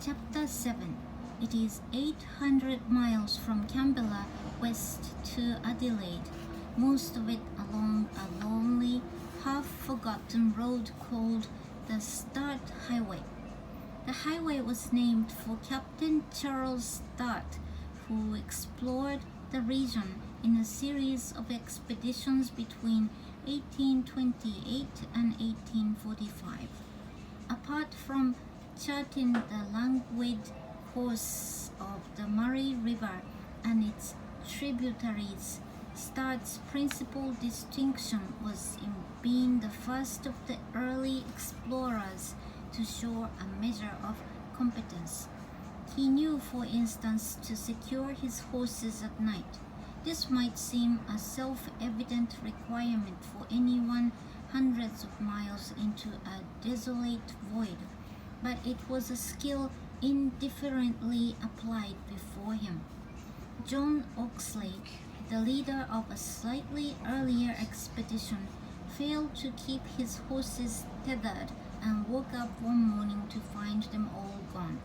Chapter 7. It is 800 miles from Canberra west to Adelaide, most of it along a lonely, half-forgotten road called the Sturt Highway. The highway was named for Captain Charles Sturt, who explored the region in a series of expeditions between 1828 and 1845. Apart from charting the languid course of the Murray River and its tributaries, Sturt's principal distinction was in being the first of the early explorers to show a measure of competence. He knew, for instance, to secure his horses at night. This might seem a self-evident requirement for anyone hundreds of miles into a desolate void, but it was a skill indifferently applied before him. John Oxley, the leader of a slightly earlier expedition, failed to keep his horses tethered and woke up one morning to find them all gone.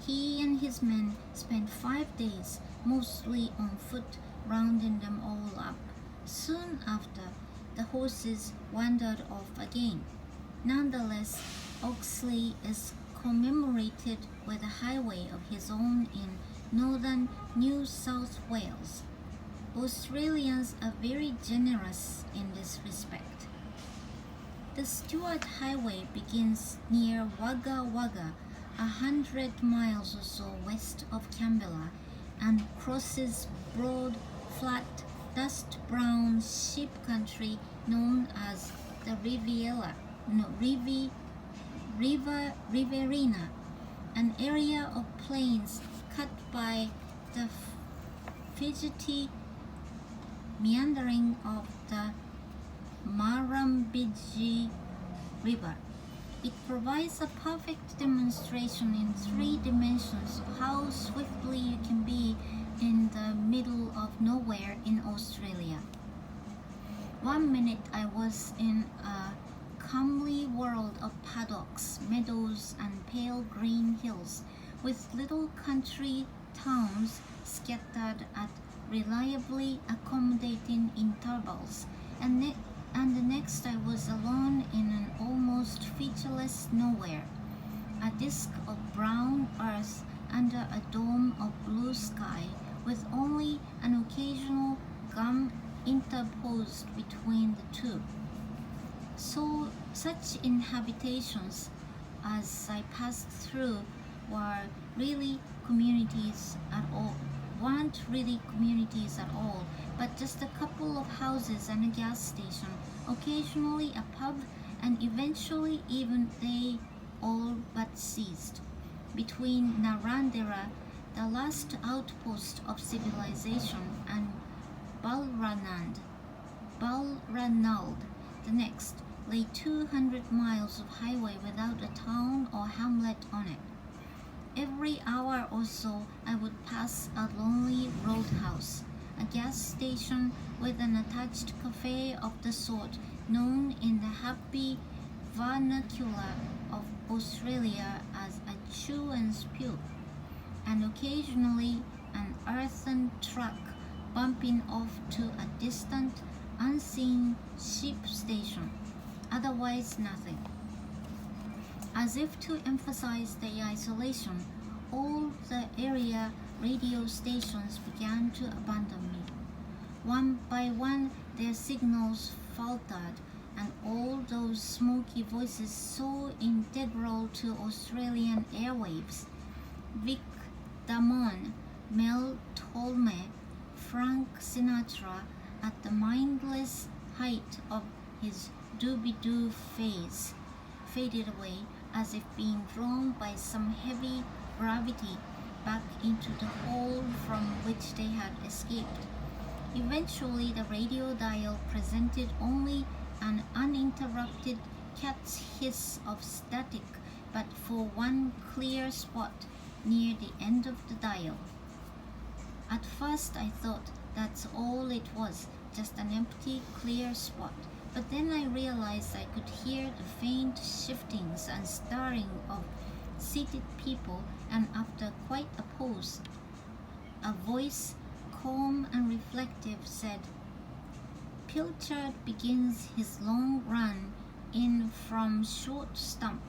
He and his men spent 5 days, mostly on foot, rounding them all up. Soon after, the horses wandered off again. Nonetheless, Oxley is commemorated with a highway of his own in northern New South Wales. Australians are very generous in this respect. The Sturt Highway begins near Wagga Wagga, 100 miles or so west of Canberra, and crosses broad, flat, dust-brown sheep country known as the Riverina, an area of plains cut by the fidgety meandering of the Murrumbidgee River. It provides a perfect demonstration in 3 dimensions of how swiftly you can be in the middle of nowhere in Australia. 1 minute I was in a comely world of paddocks, meadows, and pale green hills, with little country towns scattered at reliably accommodating intervals, and the next I was alone in an almost featureless nowhere, a disk of brown earth under a dome of blue sky, with only an occasional gum interposed between the two. So such inhabitations as I passed through weren't really communities at all, but just a couple of houses and a gas station, occasionally a pub, and eventually even they all but ceased. Between Narrandera, the last outpost of civilization, and Balranald, the next, lay 200 miles of highway without a town or hamlet on it. Every hour or so I would pass a lonely roadhouse, a gas station with an attached cafe of the sort known in the happy vernacular of Australia as a chew and spew, and occasionally an earthen truck bumping off to a distant, unseen sheep station. Otherwise nothing. As if to emphasize the isolation, all the area radio stations began to abandon me. One by one their signals faltered, and all those smoky voices so integral to Australian airwaves, Vic Damone, Mel Torme, Frank Sinatra, at the mindless height of his doobie-doo phase, faded away as if being drawn by some heavy gravity back into the hole from which they had escaped. Eventually, the radio dial presented only an uninterrupted cat's hiss of static, but for one clear spot near the end of the dial. At first I thought that's all it was, just an empty, clear spot. But then I realized I could hear the faint shiftings and stirring of seated people, and after quite a pause, a voice, calm and reflective, said, Pilchard begins his long run in from short stump.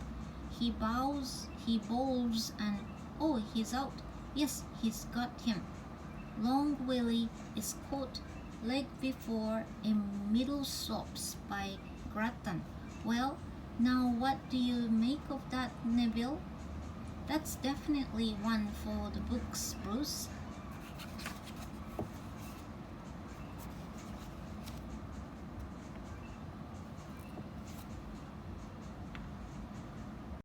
He bowls, and oh, he's out. Yes, he's got him. Long Willie is caught leg before in middle slopes by Grattan. Well, now what do you make of that, Neville? That's definitely one for the books, Bruce.